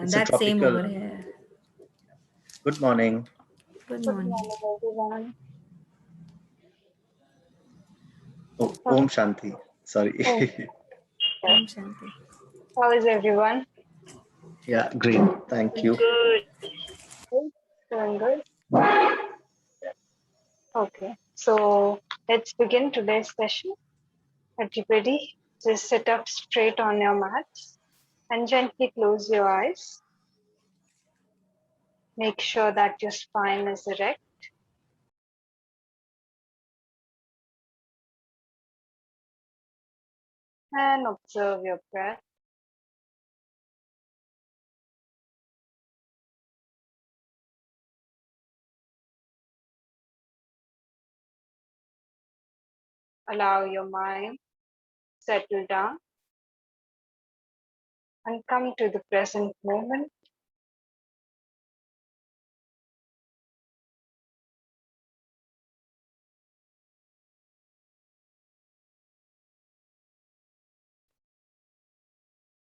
It's a That's same tropical. over here. Good morning. Good Good morning. morning, everyone. Oh, Om Shanti. Sorry. Oh, Om Shanti. how is everyone? Yeah, great. Thank you. Good. Doing good. Okay, so let's begin today's session. Are you ready? Just sit up straight on your mats and gently close your eyes. Make sure that your spine is erect. And observe your breath. Allow your mind settle down and come to the present moment.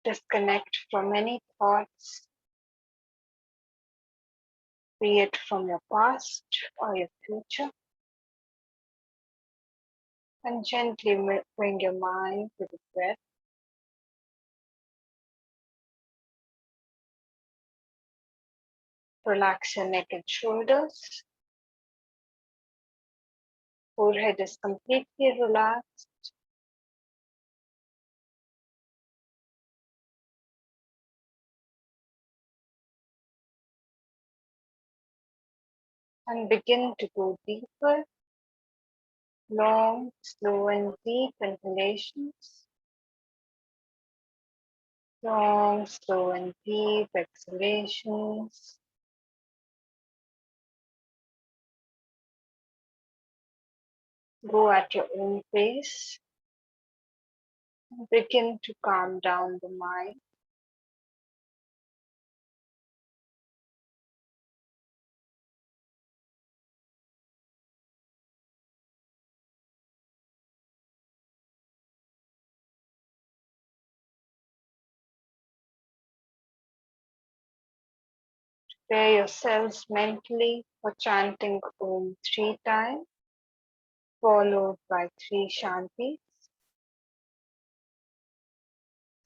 Disconnect from any thoughts, be it from your past or your future. And gently bring your mind to the breath. Relax your neck and shoulders. Forehead is completely relaxed. And begin to go deeper, long, slow and deep inhalations. Long, slow and deep exhalations. Go at your own pace. Begin to calm down the mind. Prepare yourselves mentally for chanting Om 3 times, followed by 3 Shantis.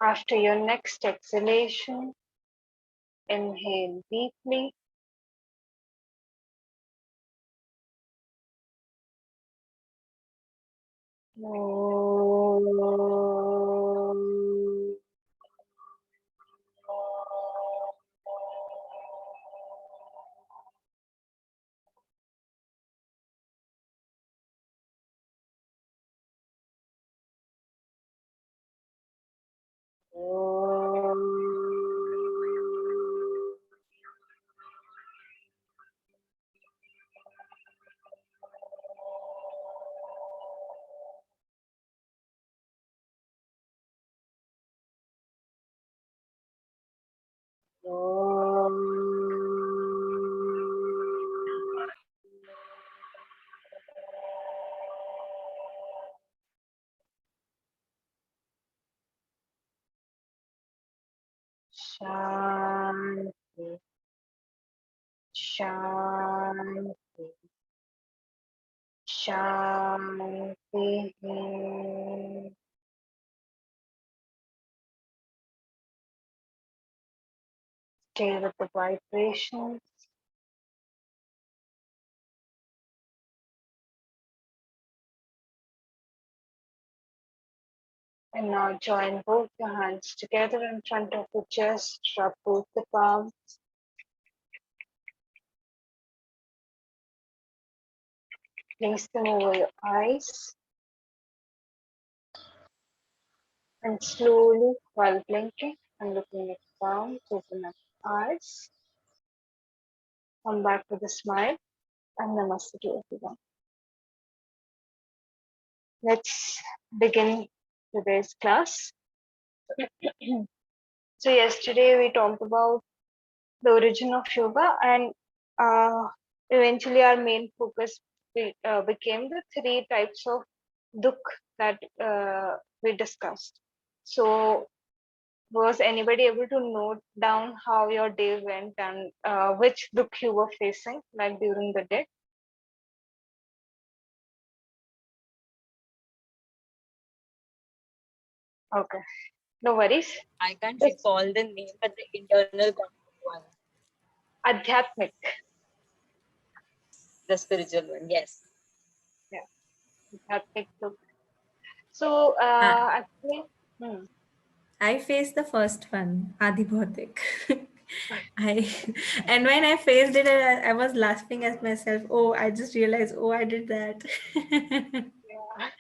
After your next exhalation, inhale deeply. Shanti, Shanti, Shanti. Stay with the vibrations. And now join both your hands together in front of your chest. Rub both the palms. Place them over your eyes. And slowly, while blinking and looking at the palms, open up your eyes. Come back with a smile and namaste to everyone. Let's begin today's class. So yesterday we talked about the origin of yoga, and eventually our main focus became the 3 types of dukh that we discussed. So Was anybody able to note down how your day went and which dukh you were facing, like during the day? Okay, no worries. I can't Just recall the name, but the internal one, Adhyatmik. the spiritual one. Yes. Yeah, Adhyatmik dukh. So Ah, actually, hmm. I faced the first one, Adi Bhautik. I and when I faced it, I was laughing at myself. Oh, I just realized, oh, I did that. Yeah.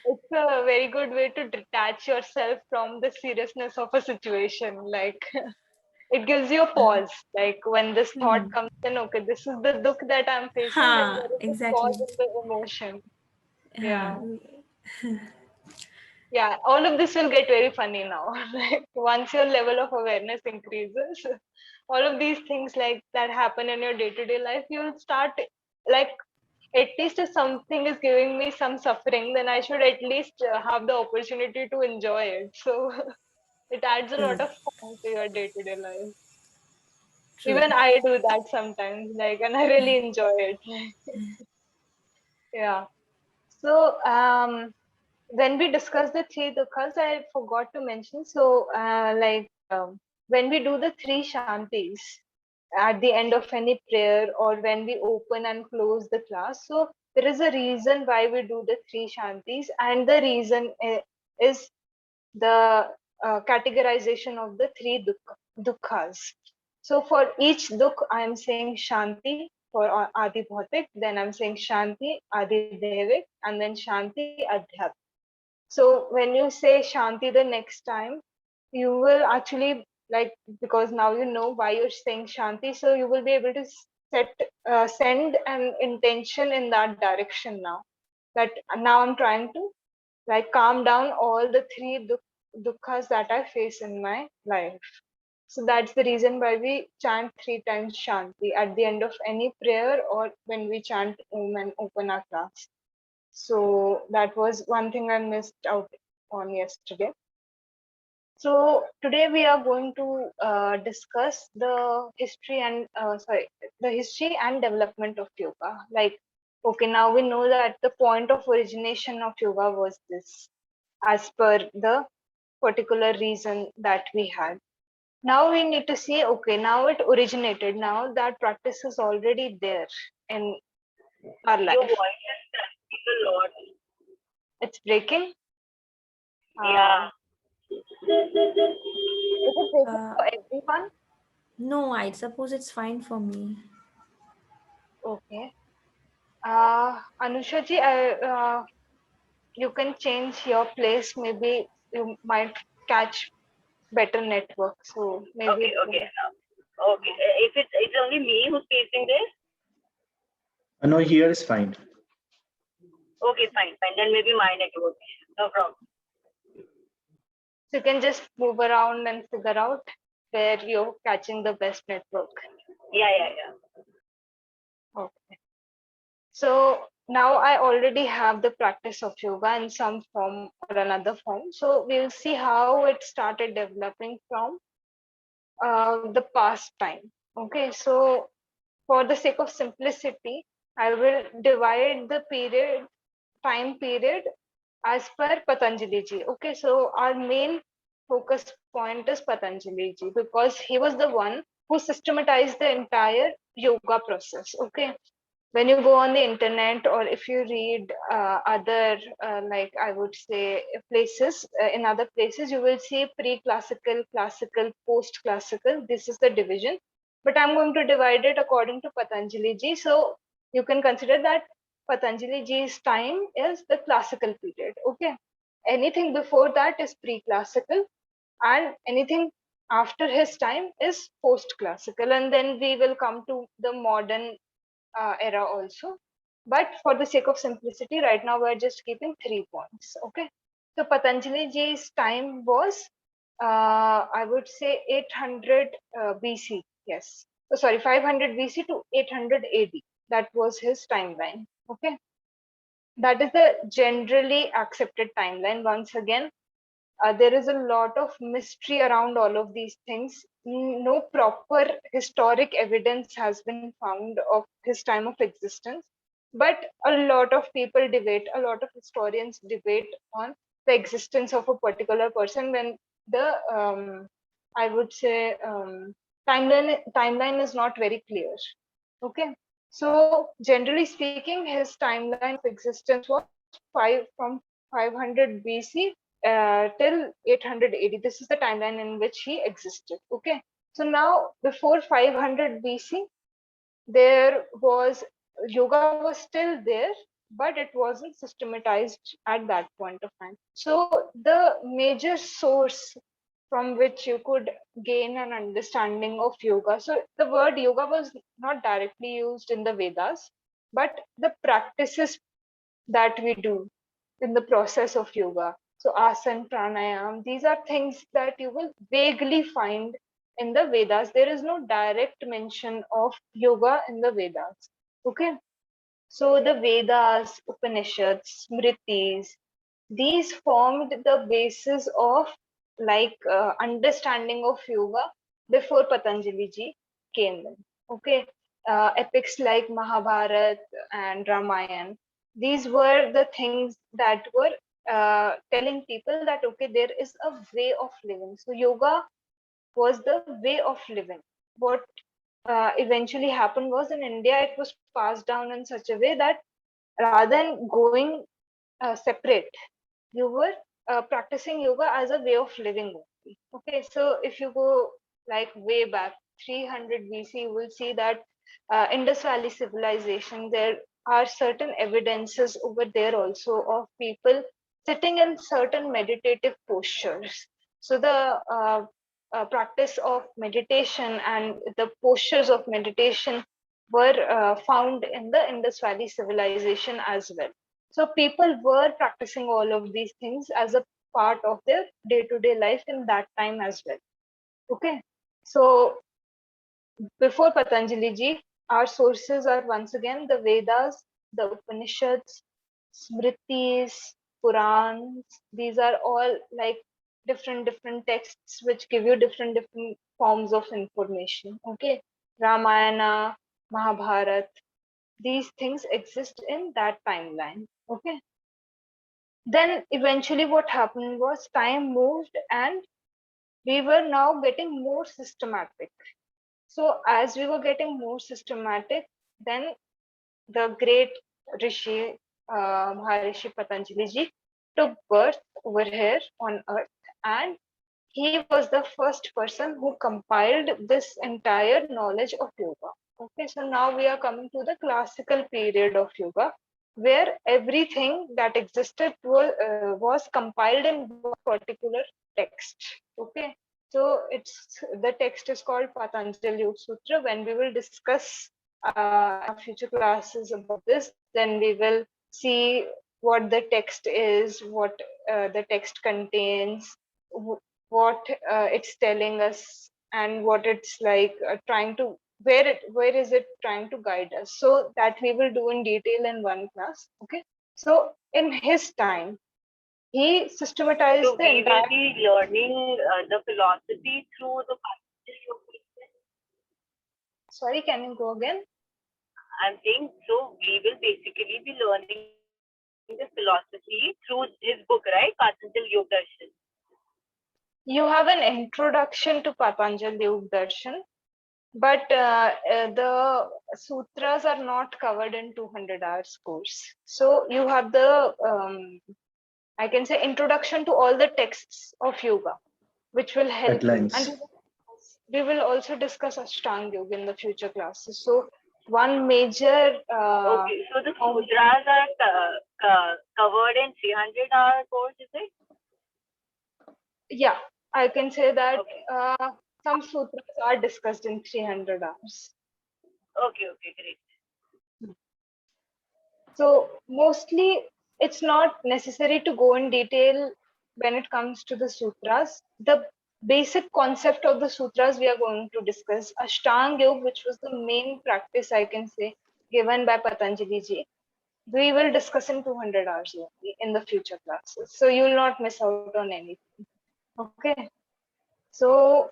It's a very good way to detach yourself from the seriousness of a situation. Like it gives you a pause. Like when this thought Hmm. comes in, okay, this is the dukh that I'm facing, then Ha, there is a pause exactly. in the emotion. Ha. Yeah. Yeah, all of this will get very funny now. Like once your level of awareness increases, all of these things like that happen in your day-to-day life, you'll start like at least if something is giving me some suffering, then I should at least have the opportunity to enjoy it. So it adds a lot True. of fun to your day-to-day life. True. Even I do that sometimes, like, and I really enjoy it. Yeah. So when we discuss the three dukkhas, I forgot to mention. So, when we do the three shantis at the end of any prayer or when we open and close the class, so there is a reason why we do the three shantis, and the reason is the categorization of the three dukkhas. So, for each dukh, I am saying shanti for Adi Bhautik, then I'm saying shanti, Adi Devik, and then shanti, Adhyat. So when you say Shanti the next time, you will actually like because now you know why you're saying Shanti, so you will be able to send an intention in that direction now. That now I'm trying to like calm down all the three dukkhas that I face in my life. So that's the reason why we chant three times Shanti at the end of any prayer or when we chant Om and open our class. So that was one thing I missed out on yesterday. So today we are going to discuss the history and the history and development of yoga. Like, okay, now we know that the point of origination of yoga was this, as per the particular reason that we had. Now we need to see, okay, now it originated. Now that practice is already there in our Your life. voice is cracking a lot. It's breaking. Yeah. Is it breaking Uh, for everyone? no, I suppose it's fine for me. Okay. Anusha ji, you can change your place. Maybe you might catch better network. So maybe Okay, it okay. will. Okay. If it's only me who's facing this, No, here is fine. okay, fine, fine. Then maybe my network. No problem. So you can just move around and figure out where you're catching the best network. Yeah, yeah, yeah. Okay. So now I already have the practice of yoga in some form or another form. So we'll see how it started developing from the past time. Okay, so for the sake of simplicity, I will divide the time period as per Patanjali ji. Okay, so our main focus point is Patanjali ji because he was the one who systematized the entire yoga process. Okay, when you go on the internet or if you read other like I would say places in other places you will see pre-classical, classical, post-classical. This is the division, but I'm going to divide it according to Patanjali ji, so you can consider that Patanjali ji's time is the classical period. Okay, anything before that is pre-classical and anything after his time is post-classical, and then we will come to the modern era also. But for the sake of simplicity, right now we're just keeping 3 points. Okay. So Patanjali ji's time was, I would say, 800 BC. Yes. So sorry, 500 BC to 800 AD. That was his timeline. Okay. That is the generally accepted timeline. Once again, There is a lot of mystery around all of these things. No proper historic evidence has been found of his time of existence, but a lot of people debate, a lot of historians debate on the existence of a particular person when the I would say timeline is not very clear. Okay, so generally speaking, his timeline of existence was from 500 BC till 800 AD. This is the timeline in which he existed. Okay, so now before 500 BC, there was yoga was still there, but it wasn't systematized at that point of time. So the major source from which you could gain an understanding of yoga. So the word yoga was not directly used in the Vedas, but the practices that we do in the process of yoga. So asana, pranayam, these are things that you will vaguely find in the Vedas. There is no direct mention of yoga in the Vedas. Okay. So the Vedas, Upanishads, Smritis, these formed the basis of understanding of yoga before Patanjali ji came in. Okay. Epics like Mahabharata and Ramayana, these were the things that were telling people that okay, there is a way of living. So yoga was the way of living. What eventually happened was in India, it was passed down in such a way that rather than going separate, you were practicing yoga as a way of living only. Okay, so if you go like way back 300 BC, you will see that Indus Valley civilization, there are certain evidences over there also of people sitting in certain meditative postures. So the practice of meditation and the postures of meditation were found in the Indus Valley civilization as well. So people were practicing all of these things as a part of their day-to-day life in that time as well. Okay. So before Patanjali ji, our sources are once again the Vedas, the Upanishads, Smritis, Purans. These are all like different texts which give you different forms of information. Okay. Ramayana, Mahabharata, these things exist in that timeline. Okay. Then eventually what happened was time moved and we were now getting more systematic. So as we were getting more systematic, then the great Rishi, Maharishi Patanjali ji, took birth over here on earth, and he was the first person who compiled this entire knowledge of yoga. Okay, so now we are coming to the classical period of yoga, where everything that existed was compiled in one particular text. Okay, so it's the text is called Patanjali Yoga Sutra. When we will discuss our future classes about this, then we will see what the text is, what the text contains, what it's telling us, and what it's like trying to where is it trying to guide us. So that we will do in detail in one class. Okay. So in his time, he systematized So the we will entire. be learning the philosophy through the Patanjali Yoga. Sorry, can you go again? I'm saying so we will basically be learning the philosophy through his book, right? Patanjali Yoga Darshan. You have an introduction to Patanjali Yoga Darshan, but the sutras are not covered in 200 hours course. So you have the I can say introduction to all the texts of yoga, which will help you. And Headlines. we will also discuss Ashtanga Yoga in the future classes. So one major Okay, so the sutras are covered in 300-hour course, is it? yeah, I can say that Okay. some sutras are discussed in 300 hours. Okay, great. So mostly it's not necessary to go in detail when it comes to the sutras. The basic concept of the sutras we are going to discuss. Ashtanga Yoga, which was the main practice, I can say, given by Patanjali ji. we will discuss in 200 hours only in the future classes. So you will not miss out on anything. Okay. So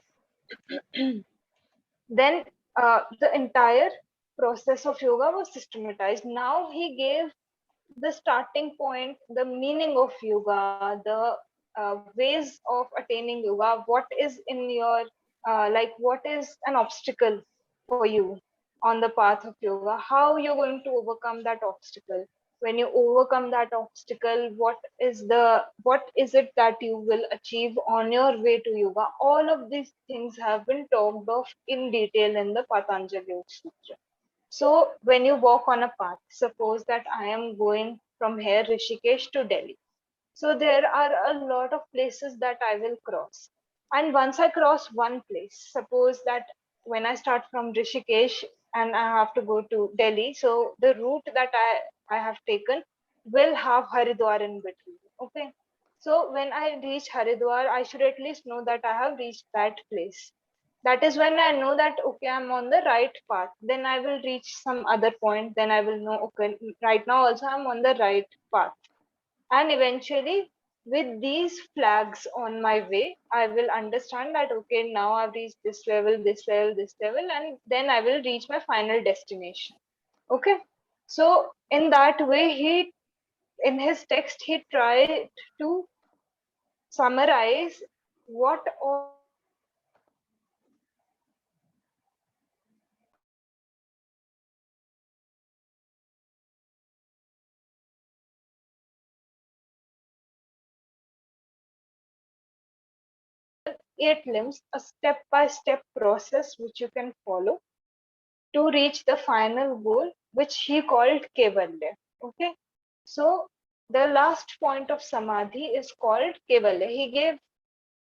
then the entire process of yoga was systematized. Now he gave the starting point, the meaning of yoga, the ways of attaining yoga, what is in your what is an obstacle for you on the path of yoga, how you're going to overcome that obstacle. When you overcome that obstacle, what is it that you will achieve on your way to yoga? All of these things have been talked of in detail in the Patanjali Yoga Sutra. So when you walk on a path, suppose that I am going from here, Rishikesh to Delhi. So there are a lot of places that I will cross. And once I cross one place, suppose that when I start from Rishikesh and I have to go to Delhi, so the route that I have taken will have Haridwar in between. Okay. So when I reach Haridwar, I should at least know that I have reached that place. That is when I know that okay, I'm on the right path. Then I will reach some other point. Then I will know okay, right now also I'm on the right path. And eventually, with these flags on my way, I will understand that okay, now I've reached this level, this level, this level, and then I will reach my final destination. Okay. So in that way, he in his text he tried to summarize what all eight limbs, a step-by-step process which you can follow to reach the final goal, which he called Kevalya. Okay, so the last point of Samadhi is called Kevalya. He gave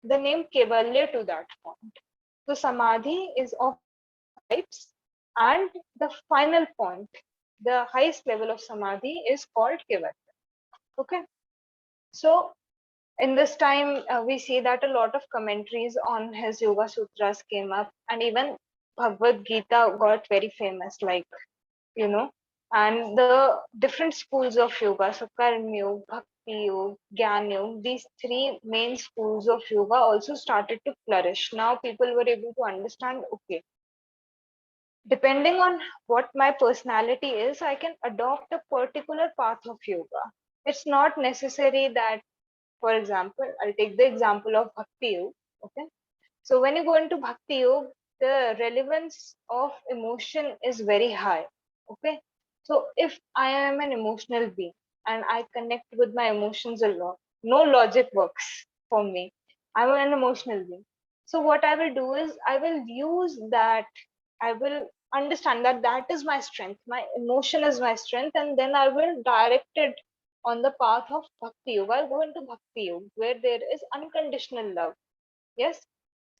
the name Kevalya to that point. So Samadhi is of types, and the final point, the highest level of Samadhi, is called Kevalya. Okay, so in this time we see that a lot of commentaries on his Yoga Sutras came up, and even Bhagavad Gita got very famous, like you know, and the different schools of yoga, so Karma Yoga, Bhakti Yoga, Jnana Yoga, these three main schools of yoga also started to flourish. Now people were able to understand, okay, depending on what my personality is, I can adopt a particular path of yoga. It's not necessary that, for example, I'll take the example of Bhakti Yoga. Okay. So when you go into Bhakti Yoga, the relevance of emotion is very high. Okay. So if I am an emotional being and I connect with my emotions a lot, no logic works for me. I'm an emotional being. So what I will do is I will use that, I will understand that that is my strength. My emotion is my strength, and then I will direct it on the path of Bhakti Yoga. I'll go into Bhakti Yoga where there is unconditional love. Yes,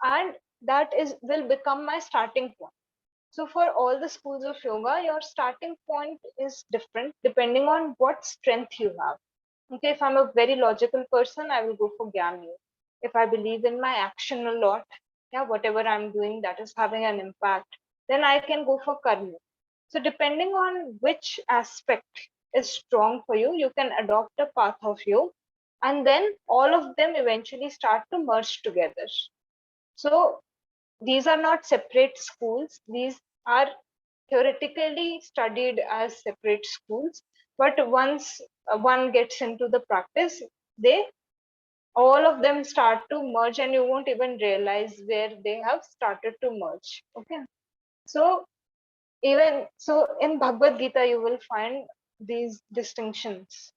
and that is will become my starting point. So for all the schools of yoga, your starting point is different depending on what strength you have. Okay, if I'm a very logical person, I will go for Gyan Yoga. If I believe in my action a lot, yeah, whatever I'm doing that is having an impact, then I can go for Karma. So depending on which aspect is strong for you, you can adopt a path of yoga, and then all of them eventually start to merge together. So these are not separate schools. These are theoretically studied as separate schools. But once one gets into the practice, they all of them start to merge, and you won't even realize where they have started to merge. Okay. So even so in Bhagavad Gita, you will find these distinctions.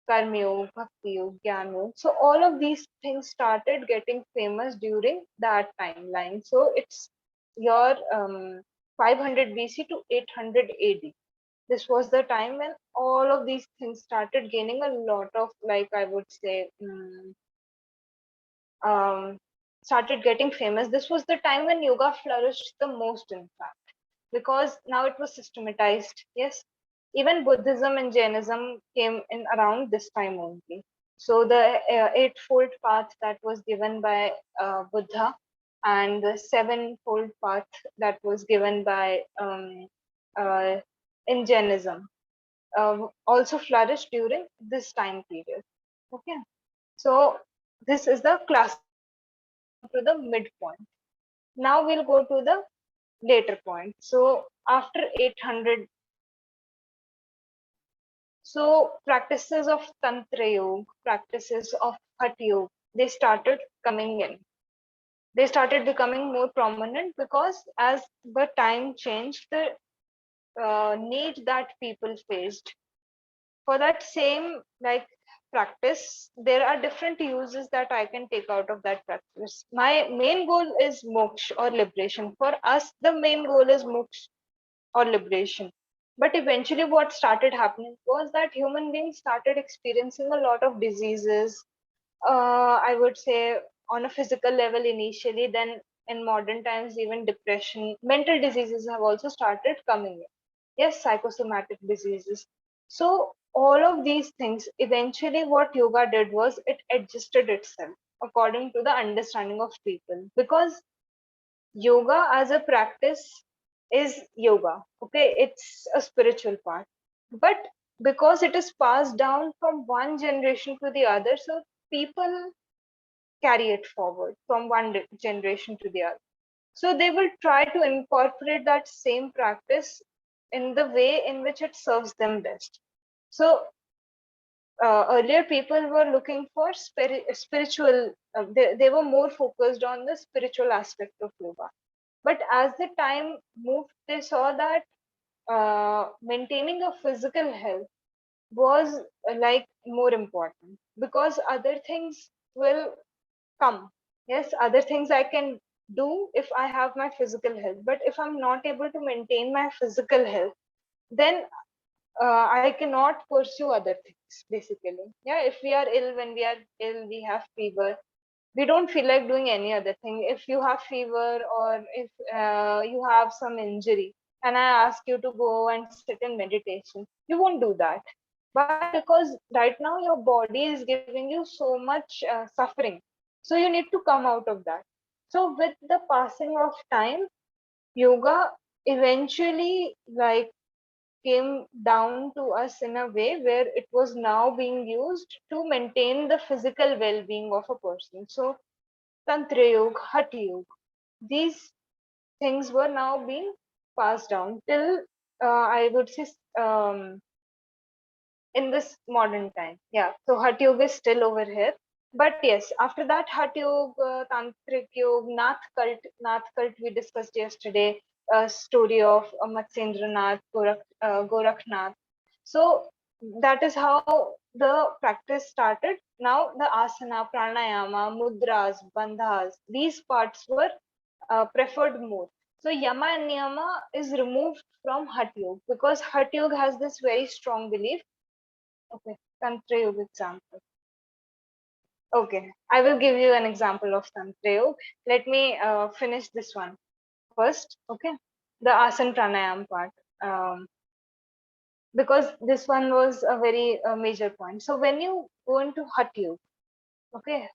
Karma Yoga, Bhakti Yoga, Jnana Yoga. So all of these things started getting famous during that timeline. So it's your 500 BC to 800 AD. This was the time when all of these things started gaining a lot of, like I would say, um, started getting famous. This was the time when yoga flourished the most, in fact, because now it was systematized. Yes, even Buddhism and Jainism came in around this time only. So the eightfold path that was given by Buddha, and the sevenfold path that was given by in Jainism. also flourished during this time period. Okay, so this is the class to the midpoint. Now we'll go to the later point. So after 800, so practices of Tantra Yoga, practices of Hatha Yoga, they started coming in. They started becoming more prominent because as the time changed, the need that people faced for that same like practice, there are different uses that I can take out of that practice. My main goal is moksha or liberation. For us, the main goal is moksha or liberation. But eventually, what started happening was that human beings started experiencing a lot of diseases. I would say on a physical level initially, then in modern times, even depression, mental diseases have also started coming in. Yes, psychosomatic diseases. So all of these things, eventually what yoga did was it adjusted itself according to the understanding of people, because yoga as a practice is yoga. Okay, it's a spiritual part, but because it is passed down from one generation to the other, so people carry it forward from one generation to the other. So they will try to incorporate that same practice in the way in which it serves them best. So earlier people were looking for spiritual, they were more focused on the spiritual aspect of yoga. But as the time moved, they saw that maintaining a physical health was like more important, because other things will come. Yes, other things I can do if I have my physical health, but if I'm not able to maintain my physical health, then I cannot pursue other things basically. Yeah, if we are ill, when we are ill, we have fever, we don't feel like doing any other thing. If you have fever, or if you have some injury and I ask you to go and sit in meditation, you won't do that. Why? Because right now your body is giving you so much suffering, so you need to come out of that. So with the passing of time, yoga eventually like came down to us in a way where it was now being used to maintain the physical well-being of a person. So Tantra Yoga, Hatha Yoga, these things were now being passed down till I would say in this modern time. Yeah, so Hatha Yoga is still over here. But yes, after that, Hatha Yoga, Tantric Yoga, Nath cult we discussed yesterday, a story of Matsyendranath, Gorakhnath. So that is how the practice started. Now the asana, pranayama, mudras, bandhas, these parts were preferred more. So yama and niyama is removed from Hatha Yoga, because Hatha Yoga has this very strong belief. Okay, Tantra Yoga example. Okay, I will give you an example of Tantra Yoga. Let me finish this one first. Okay, the asana pranayam part. Because this one was a very major point. So when you go into Hatha Yoga, okay,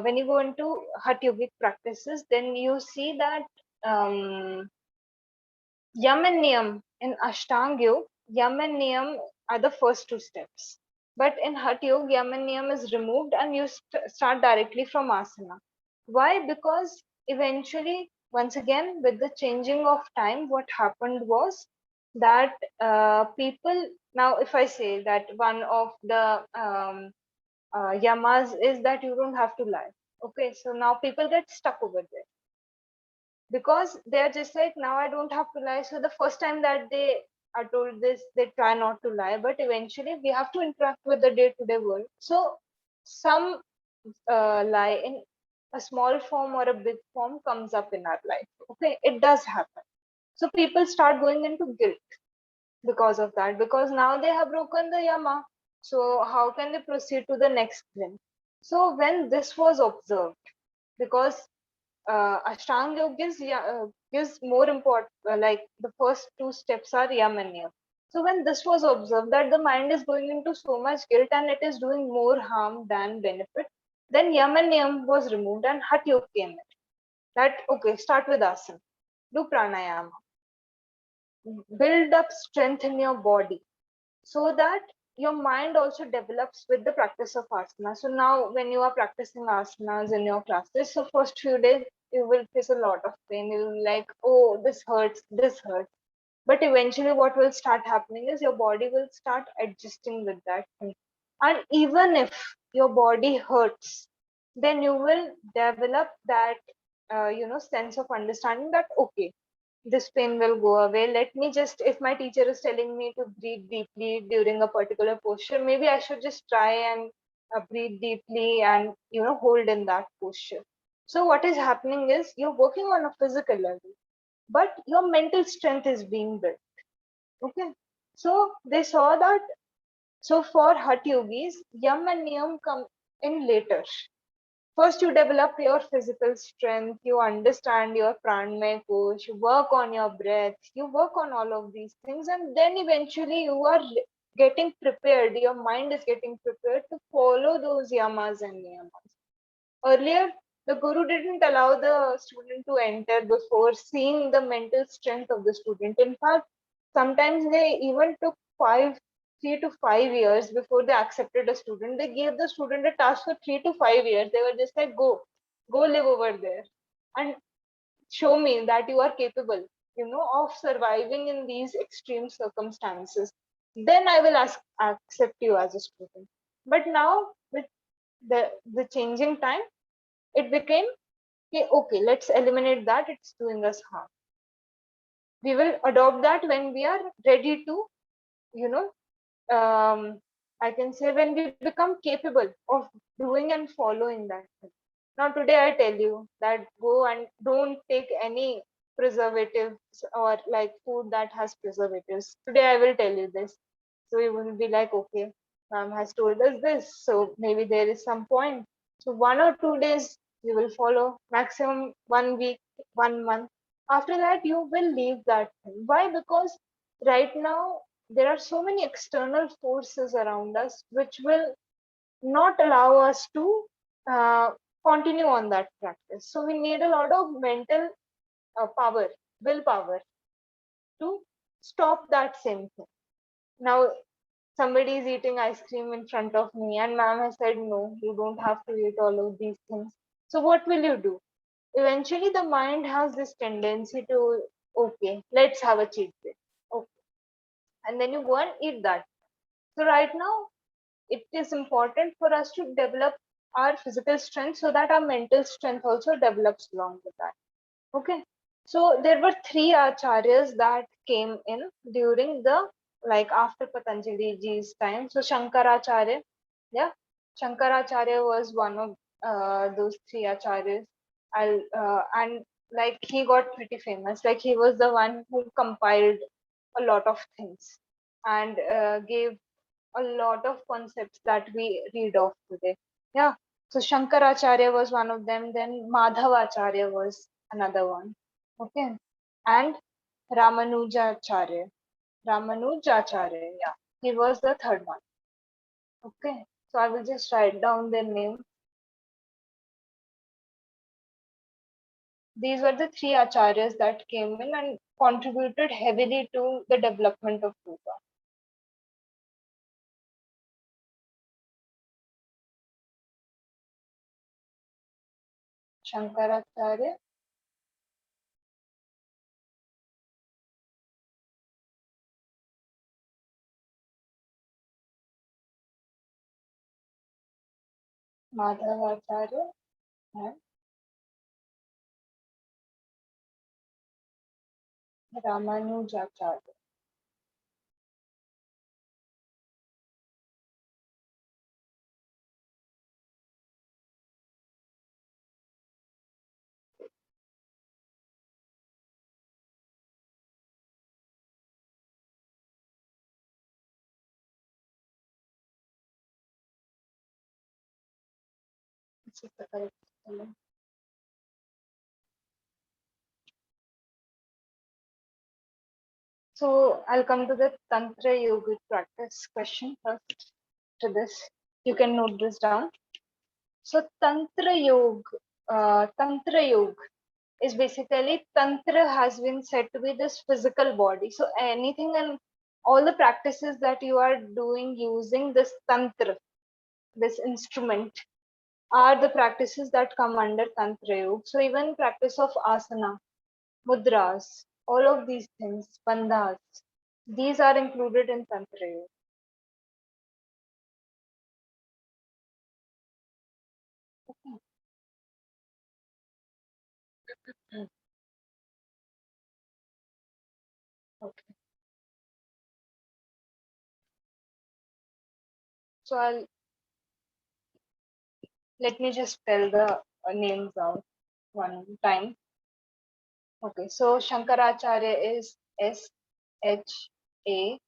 when you go into Hatha Yogic practices, then you see that Yam and Niyam in Ashtanga Yoga, Yam and Niyam are the first two steps. But in Hatha Yoga, Yam and Niyam is removed and you start directly from asana. Why? Because eventually, once again, with the changing of time, what happened was that people, now if I say that one of the yamas is that you don't have to lie. Okay, so now people get stuck over there, because they're just like, now I don't have to lie. So the first time that they are told this, they try not to lie, but eventually we have to interact with the day-to-day world. So some lie in a small form or a big form comes up in our life. Okay, it does happen. So people start going into guilt because of that, because now they have broken the yama. So how can they proceed to the next limb? So when this was observed, because Ashtanga Yoga gives more important, like the first two steps are Yam and Niyam. So when this was observed that the mind is going into so much guilt and it is doing more harm than benefit, then Yam and Niyam was removed and Hatha Yoga came in. That, okay, start with asana, do pranayama, build up strength in your body. so that your mind also develops with the practice of asana. So now when you are practicing asanas in your classes, so first few days you will face a lot of pain. You'll be like, oh, this hurts, this hurts. But eventually what will start happening is your body will start adjusting with that thing. And even if your body hurts, then you will develop that sense of understanding that okay, this pain will go away. Let me just, if my teacher is telling me to breathe deeply during a particular posture, maybe I should just try and breathe deeply and hold in that posture. So what is happening is you're working on a physical level, but your mental strength is being built. Okay, so they saw that. So for Hatha yogis, yam and niyam come in later. First, you develop your physical strength, you understand your pranamaya coach, you work on your breath, you work on all of these things, and then eventually you are getting prepared. Your mind is getting prepared to follow those yamas and niyamas. Earlier, the guru didn't allow the student to enter before seeing the mental strength of the student. In fact, sometimes they even took 3 to 5 years before they accepted a student. They gave the student a task for 3 to 5 years. They were just like, go live over there and show me that you are capable, of surviving in these extreme circumstances. Then I will accept you as a student. But now with the changing time, it became okay, let's eliminate that, it's doing us harm. We will adopt that when we are ready to, you know I can say when we become capable of doing and following that thing. Now today I tell you that go and don't take any preservatives or like food that has preservatives. Today I will tell you this, so you will be like, okay, mom has told us this, so maybe there is some point. So 1 or 2 days you will follow, maximum 1 week, 1 month. After that you will leave that thing. Why? Because right now there are so many external forces around us which will not allow us to uh, continue on that practice. So we need a lot of mental power, willpower to stop that same thing. Now somebody is eating ice cream in front of me and ma'am has said no, you don't have to eat all of these things. So what will you do? Eventually the mind has this tendency to, okay, let's have a cheat day. Okay. And then you go and eat that. So right now it is important for us to develop our physical strength so that our mental strength also develops along with that. Okay. So there were three acharyas that came in during the, like after Patanjali ji's time. So Shankaracharya, yeah, Shankaracharya was one of those three acharyas. And like he got pretty famous. Like he was the one who compiled a lot of things and gave a lot of concepts that we read of today. Yeah. So Shankaracharya was one of them. Then Madhavacharya was another one. Okay. And Ramanujacharya. Ramanujacharya. Yeah. He was the third one. Okay. So I will just write down their name. These were the three acharyas that came in and contributed heavily to the development of yoga. Shankaracharya, Madhavacharya, and Ramanujacharya. This is the correct spelling. So I'll come to the Tantra Yoga practice question first to this. You can note this down. So Tantra Yoga is basically Tantra has been said to be this physical body. So anything and all the practices that you are doing using this tantra, this instrument, are the practices that come under Tantra Yoga. So even practice of asana, mudras, all of these things, bandhas, these are included in Tantra Yoga. Okay. So let me just spell the names out one time. Okay, so Shankaracharya is Shankaracharya,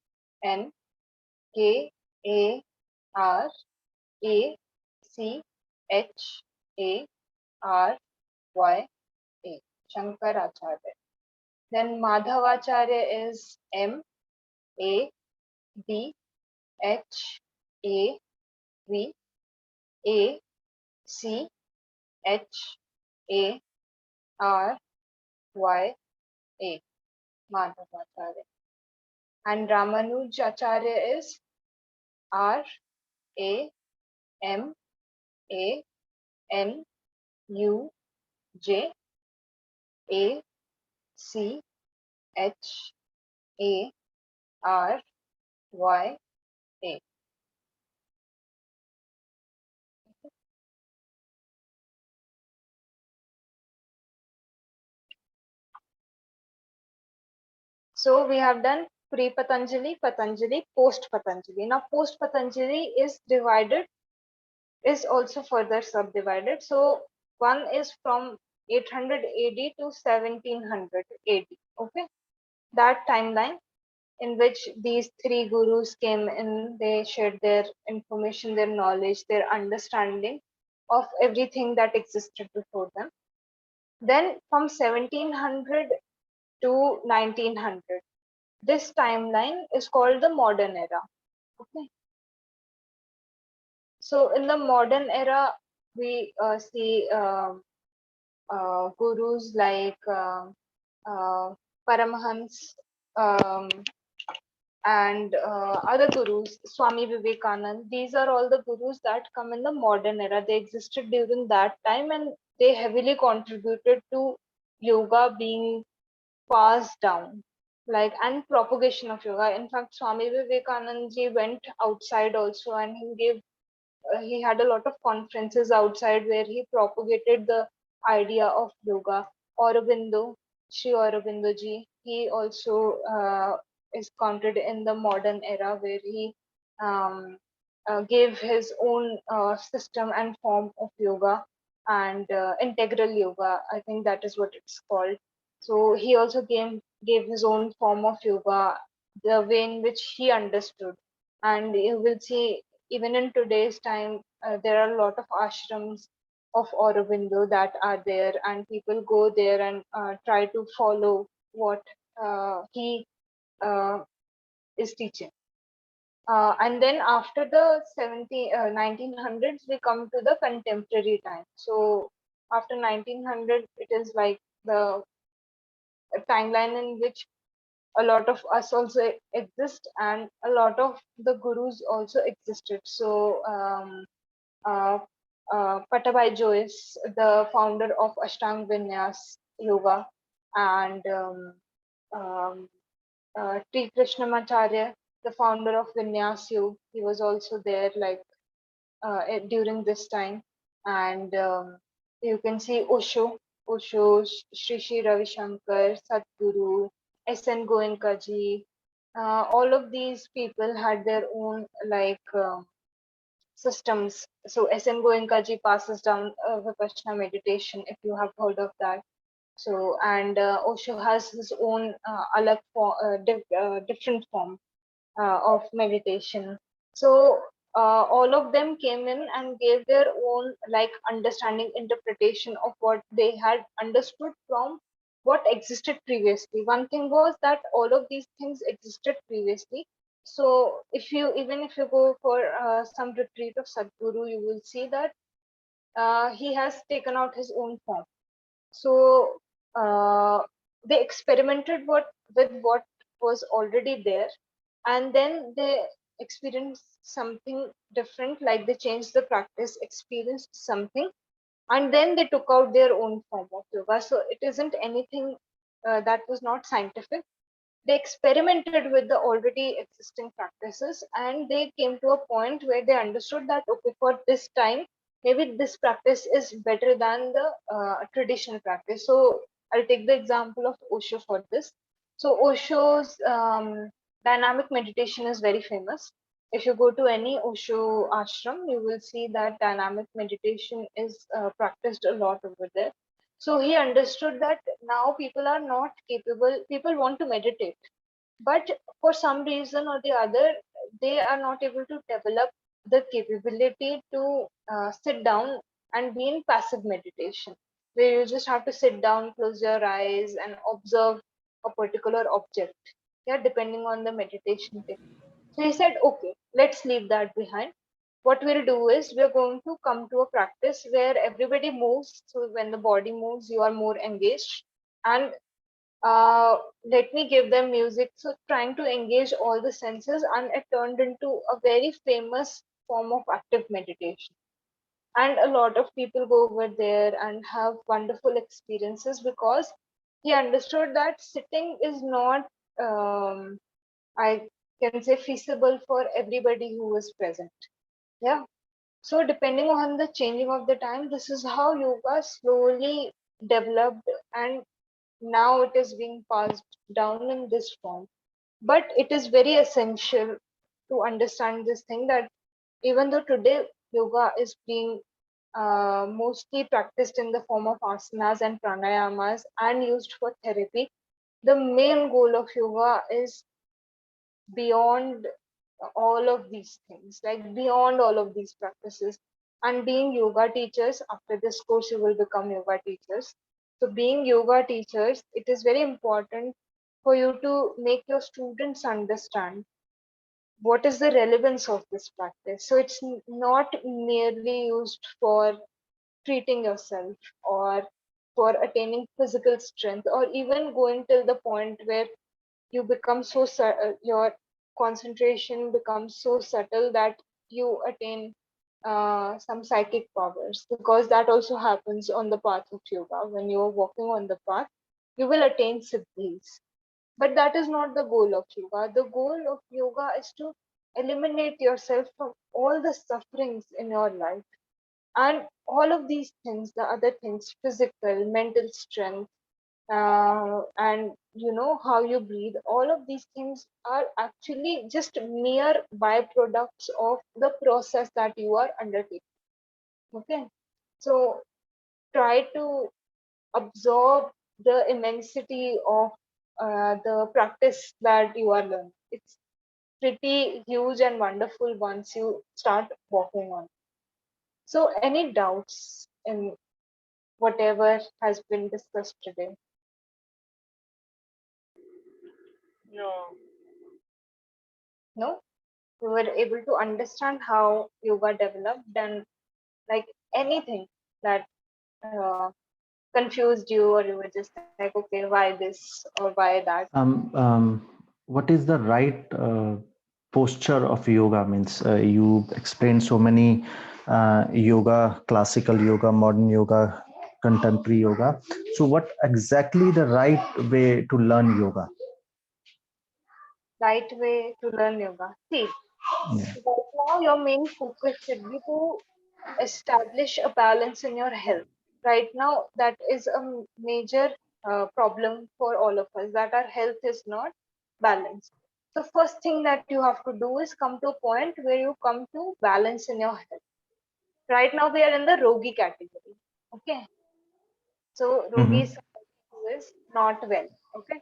Shankaracharya. Then Madhavacharya is Madhavacharya, Madhavacharya. And Ramanujacharya is Ramanujacharya. So we have done pre-Patanjali, Patanjali, post-Patanjali. Now post-Patanjali is also further subdivided. So one is from 800 AD to 1700 AD. Okay, that timeline in which these three gurus came in, they shared their information, their knowledge, their understanding of everything that existed before them. Then from 1700 to 1900, this timeline is called the modern era. Okay. So in the modern era, we see gurus like Paramahans and other gurus, Swami Vivekanand. These are all the gurus that come in the modern era. They existed during that time and they heavily contributed to yoga being passed down, like, and propagation of yoga. In fact, Swami Vivekanand ji went outside also, and he had a lot of conferences outside where he propagated the idea of yoga. Aurobindo, Sri Aurobindo ji, he also is counted in the modern era where he um, gave his own system and form of yoga, and integral yoga, I think that is what it's called. So he also gave his own form of yoga, the way in which he understood. And you will see even in today's time, there are a lot of ashrams of Aurobindo that are there, and people go there and try to follow what he uh, is teaching. And then after the 1900s, we come to the contemporary time. So after 1900, it is like the timeline in which a lot of us also exist, and a lot of the gurus also existed. So uh, Patabai Jois, the founder of Ashtang Vinyas Yoga, and T. Krishnamacharya, the founder of Vinyas Yoga, he was also there, like during this time. And you can see Osho, Sri Sri Ravi Shankar, Sadhguru, S.N. Goenka ji. All of these people had their own systems. So S.N. Goenka ji passes down Vipassana meditation, if you have heard of that. So, and Osho has his own different form of meditation. So all of them came in and gave their own like understanding, interpretation of what they had understood from what existed previously. One thing was that all of these things existed previously. So if you go for some retreat of Sadhguru, you will see that he has taken out his own form. So they experimented with what was already there, and then they experienced something different, like they changed the practice, experienced something, and then they took out their own form of yoga. So it isn't anything that was not scientific. They experimented with the already existing practices, and they came to a point where they understood that, okay, for this time, maybe this practice is better than the traditional practice. So I'll take the example of Osho for this. So Osho's dynamic meditation is very famous. If you go to any Osho ashram, you will see that dynamic meditation is practiced a lot over there. So he understood that now people are not capable, people want to meditate, but for some reason or the other, they are not able to develop the capability to sit down and be in passive meditation, where you just have to sit down, close your eyes, and observe a particular object. Yeah, depending on the meditation technique. So he said, okay, let's leave that behind. What we'll do is we're going to come to a practice where everybody moves. So when the body moves, you are more engaged. And let me give them music. So trying to engage all the senses, and it turned into a very famous form of active meditation. And a lot of people go over there and have wonderful experiences, because he understood that sitting is not, I can say, feasible for everybody who is present. Yeah. So depending on the changing of the time, this is how yoga slowly developed, and now it is being passed down in this form. But it is very essential to understand this thing, that even though today yoga is being mostly practiced in the form of asanas and pranayamas and used for therapy, the main goal of yoga is beyond all of these things, like beyond all of these practices. And being yoga teachers, after this course you will become yoga teachers. So being yoga teachers, it is very important for you to make your students understand what is the relevance of this practice. So it's not merely used for treating yourself, or for attaining physical strength, or even going till the point where you become so your concentration becomes so subtle that you attain some psychic powers, because that also happens on the path of yoga. When you're walking on the path, you will attain siddhis, but that is not the goal of yoga. The goal of yoga is to eliminate yourself from all the sufferings in your life, and all of these things, the other things, physical, mental strength, and how you breathe, all of these things are actually just mere byproducts of the process that you are undertaking. Okay, so try to absorb the immensity of the practice that you are learning. It's pretty huge and wonderful once you start walking on. So any doubts in whatever has been discussed today? No. No, we were able to understand how yoga developed, and like anything that uh, confused you, or you were just like, okay, why this or why that? What is the right posture of yoga? Means you explained so many yoga, classical yoga, modern yoga, contemporary yoga. So what exactly the right way to learn yoga? Right way to learn yoga. See, Yeah. right now your main focus should be to establish a balance in your health. Right now, that is a major problem for all of us, that our health is not balanced. The first thing that you have to do is come to a point where you come to balance in your health. Right now, we are in the rogi category. Okay, so rogi Mhm. is somebody who is not well. Okay,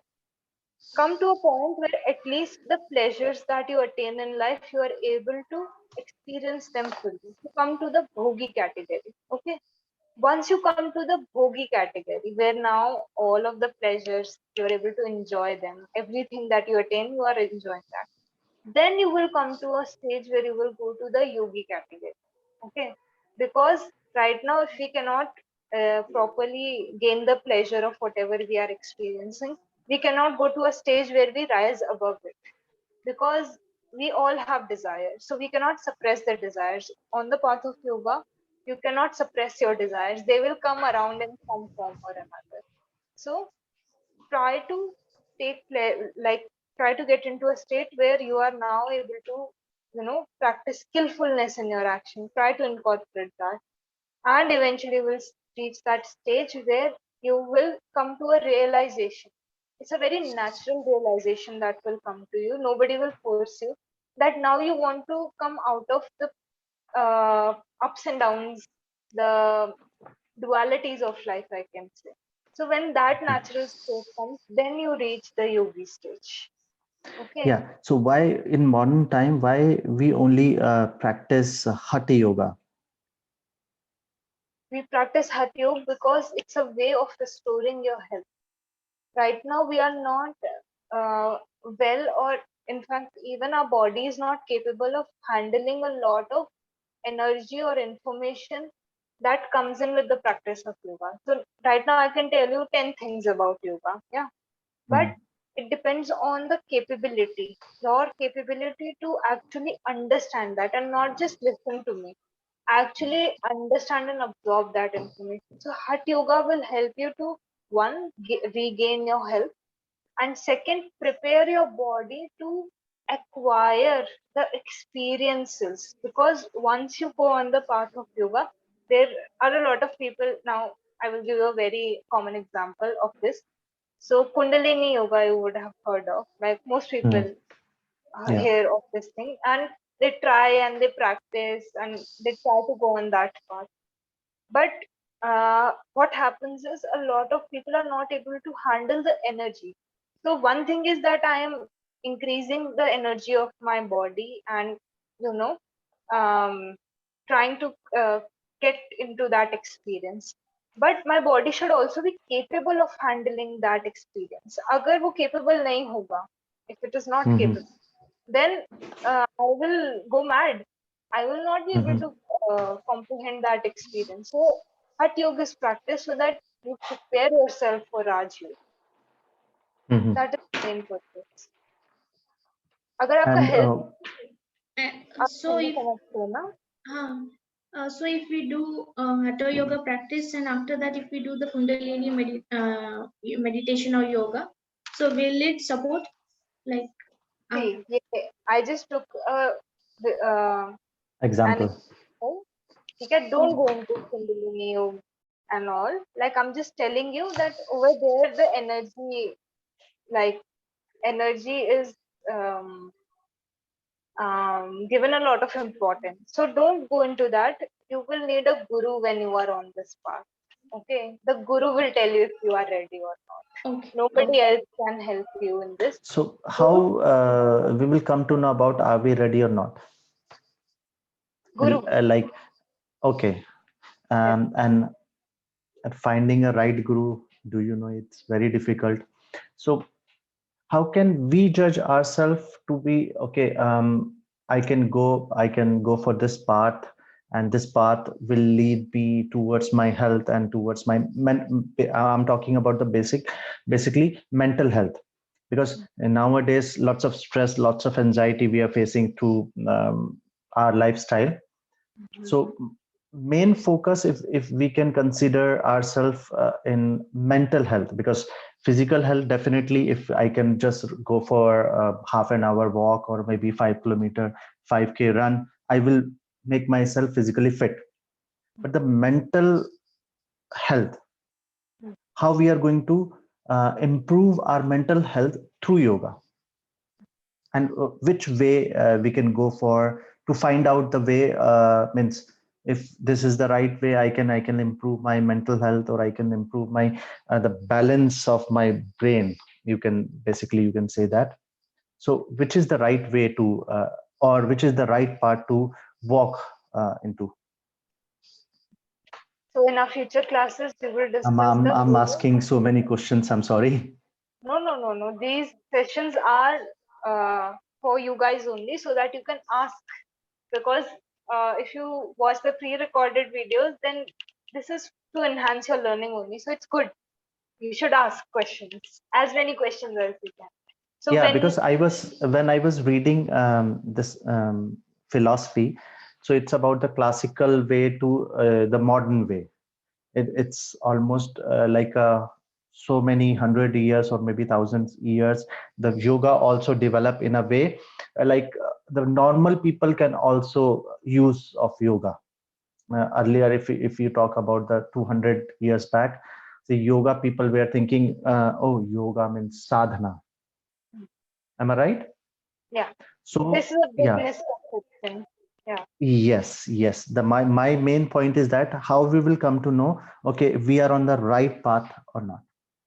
come to a point where at least the pleasures that you attain in life, you are able to experience them fully. You come to the bhogi category. Okay, once you come to the bhogi category, where now all of the pleasures you're able to enjoy them, everything that you attain, you are enjoying that, then you will come to a stage where you will go to the yogi category. Okay, because right now if we cannot properly gain the pleasure of whatever we are experiencing, we cannot go to a stage where we rise above it. because we all have desires. So we cannot suppress the desires. On the path of yoga, you cannot suppress your desires. They will come around in some form or another. So try to like try to get into a state where you are now able to, practice skillfulness in your action. Try to incorporate that, and eventually will reach that stage where you will come to a realization. It's a very natural realization that will come to you. Nobody will force you, that now you want to come out of the ups and downs, the dualities of life, I can say. So when that natural state comes, then you reach the yogi stage. Okay. Yeah. So why in modern time, why we only practice hatha yoga? We practice Hatha Yoga because it's a way of restoring your health. Right now, we are not well, or in fact, even our body is not capable of handling a lot of energy or information that comes in with the practice of yoga. So, right now, I can tell you 10 things about yoga. Yeah. But Mhm. it depends on the capability, your capability to actually understand that and not just listen to me, actually understand and absorb that information. So Hatha Yoga will help you to, one, regain your health, and second, prepare your body to acquire the experiences. Because once you go on the path of yoga, there are a lot of people. Now I will give you a very common example of this. So Kundalini yoga, you would have heard of, like most people Mhm. Yeah. hear of this thing, and they try and they practice and they try to go on that path. But what happens is a lot of people are not able to handle the energy. So one thing is that I am increasing the energy of my body, and you know um, trying to get into that experience. But my body should also be capable of handling that experience. अगर वो capable नहीं होगा, if it is not Mhm. capable, then I will go mad. I will not be able Mhm. to comprehend that experience. So Hatha Yoga is practice so that you prepare yourself for Raj Yoga. Mhm. That is the main purpose. अगर आपका And health, आप So Hindi if समझते हो ना? so if we do hatha yoga practice, and after that if we do the kundalini meditation or yoga, so will it support, like See, yeah, I just took an example. example. Okay, don't go into Kundalini Yoga and all. Like I'm just telling you that over there the energy, like energy is um, given a lot of importance. So don't go into that. You will need a guru when you are on this path. Okay, the guru will tell you if you are ready or not. okay, Nobody okay. else can help you in this. So Guru, how we will come to know about are we ready or not? guru. Like, okay, Yes. and finding a right guru, do you know it's very difficult. So how can we judge ourselves to be okay? I can go for this path, and this path will lead me towards my health and towards my I'm talking about the basically mental health, because nowadays lots of stress, lots of anxiety we are facing through our lifestyle. So main focus, if we can consider ourselves in mental health, because physical health, definitely if I can just go for a half an hour walk or maybe 5 kilometer 5K run, I will make myself physically fit. But the mental health, how we are going to improve our mental health through yoga, and which way we can go for to find out the way, means if this is the right way, I can improve my mental health, or I can improve my the balance of my brain, you can say that. So which is the right way to or which is the right part to walk into? So in our future classes, we will i'm discuss i'm, the I'm asking so many questions, I'm sorry. no. These sessions are for you guys only, so that you can ask. Because if you watch the pre-recorded videos, then this is to enhance your learning only. So it's good. You should ask questions, as many questions as you can. So Yeah, when because when I was reading this philosophy, so it's about the classical way to the modern way. It's almost like so many 100 years or maybe thousands years. The yoga also develop in a way like the normal people can also use of yoga. Earlier, if you talk about the 200 years back, the yoga people were thinking, oh, yoga means sadhana. Am I right? yeah, So this is a big yeah, misconception. Yeah. yes. My main point is that how we will come to know, okay, we are on the right path or not.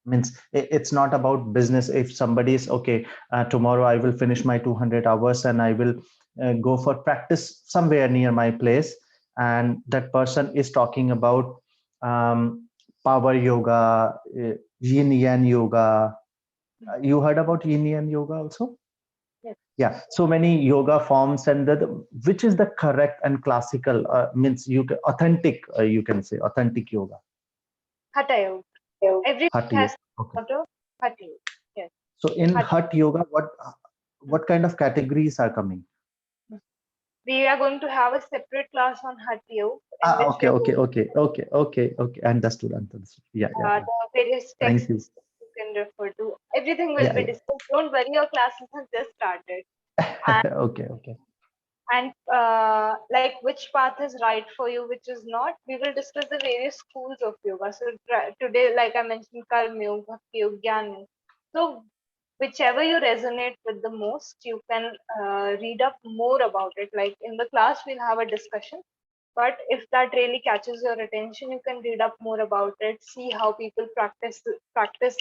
Means it's not about business. If somebody is okay, tomorrow I will finish my 200 hours and I will go for practice somewhere near my place, and that person is talking about power yoga, yin yang yoga. You heard about yin yang yoga also? Yes. Yeah, so many yoga forms, and which is the correct and classical means authentic, you can say authentic yoga. Hatha yoga. Everything Hatha has yoga. Okay. sort of hatha yoga. Yes. So in Hatha. Hatha yoga, what kind of categories are coming? We are going to have a separate class on hatha yoga in which we Okay, are okay, going okay, okay, okay, okay. Understood. Yeah. the various Thank you. texts you can refer to. Everything will Yeah, be discussed. Don't worry, your classes have just started. yeah. Okay. And like which path is right for you, which is not. We will discuss the various schools of yoga. So today, like I mentioned, Karma Yoga, Bhakti Yoga, Jnana Yoga. So whichever you resonate with the most, you can read up more about it. Like in the class, we'll have a discussion. But if that really catches your attention, you can read up more about it, see how people practice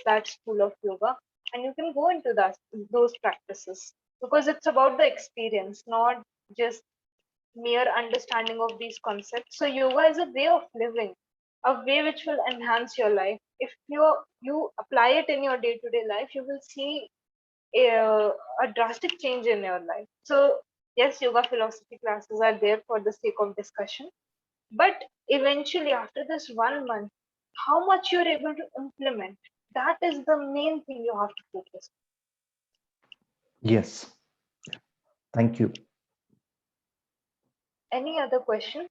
that school of yoga, and you can go into those practices, because it's about the experience, not just mere understanding of these concepts. So yoga is a way of living, a way which will enhance your life. If you apply it in your day-to-day life, you will see a drastic change in your life. So yes, yoga philosophy classes are there for the sake of discussion, but eventually after this 1 month, how much you're able to implement, that is the main thing you have to focus. Yes. Thank you. Any other question?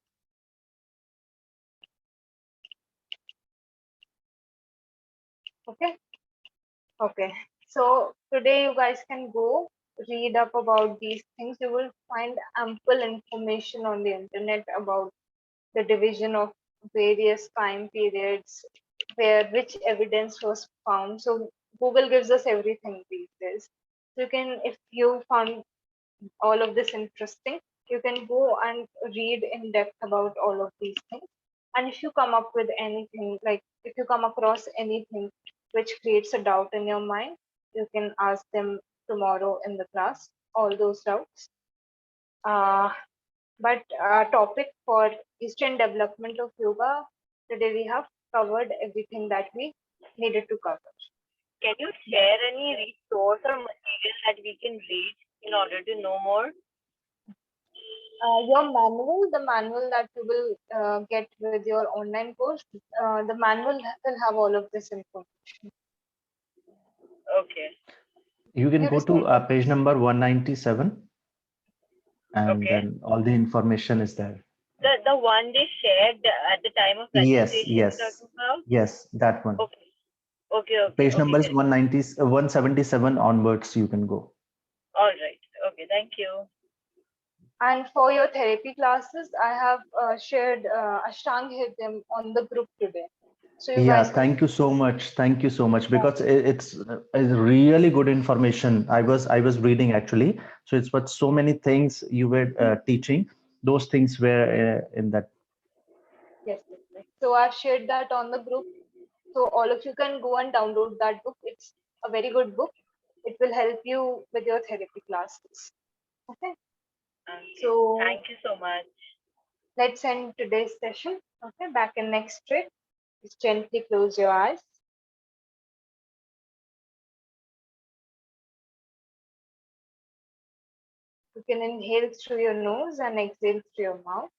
Okay. So today you guys can go read up about these things. You will find ample information on the internet about the division of various time periods, where which evidence was found. So Google gives us everything these days. So you can, if you found all of this interesting, you can go and read in depth about all of these things. And if you come up with anything, like if you come across anything which creates a doubt in your mind, you can ask them tomorrow in the class, all those doubts. But our topic for Eastern development of yoga, today we have covered everything that we needed to cover. Can you share any resource or material that we can read in order to know more? Your manual, the manual that you will get with your online course, the manual will have all of this information. Okay. You can You go to receive page number 197, and Okay. then all the information is there. The one they shared at the time of Yes, registration you're talking about? yes, that one. Okay. Okay. Page number is Great. 177 onwards. You can go. All right. Okay. Thank you. And for your therapy classes, I have shared Ashtang Hridyam on the group today. So you Yeah, guys can. thank you so much. Thank you so much, because it's really good information. I was reading actually, so it's what so many things you were teaching. Those things were in that. Yes. So I've shared that on the group. So all of you can go and download that book. It's a very good book. It will help you with your therapy classes. Okay. Okay. So Thank you so much. let's end today's session. Okay. Back in next straight. Just gently close your eyes. You can inhale through your nose and exhale through your mouth.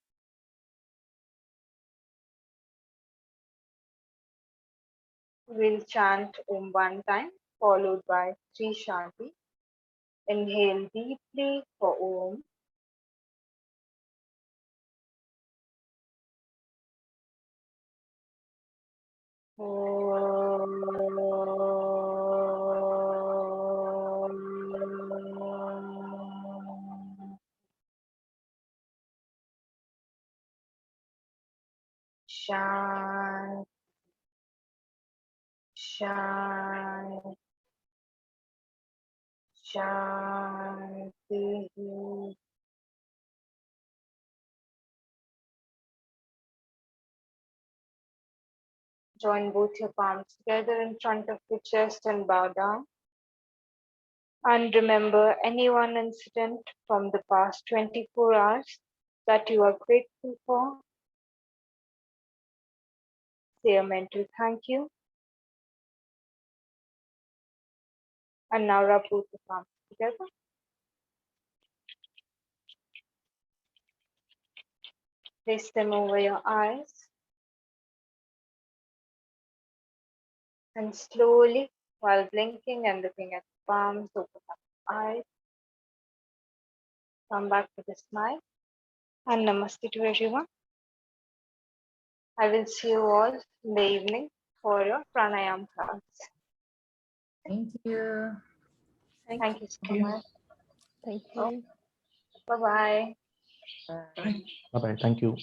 We'll chant Om one time, followed by Sri Shanti. Inhale deeply for Om. Shanti, Shanti, Shanti. Join both your palms together in front of your chest and bow down. And remember any one incident from the past 24 hours that you are grateful for. Say a mental thank you. And now rub both the palms together. Place them over your eyes. And slowly, while blinking and looking at the palms, open up your eyes. Come back to the smile. And namaste to everyone. I will see you all in the evening for your pranayam class. Thank you. Thank you so much. Thank you. Bye-bye. Bye. Bye bye. Thank you.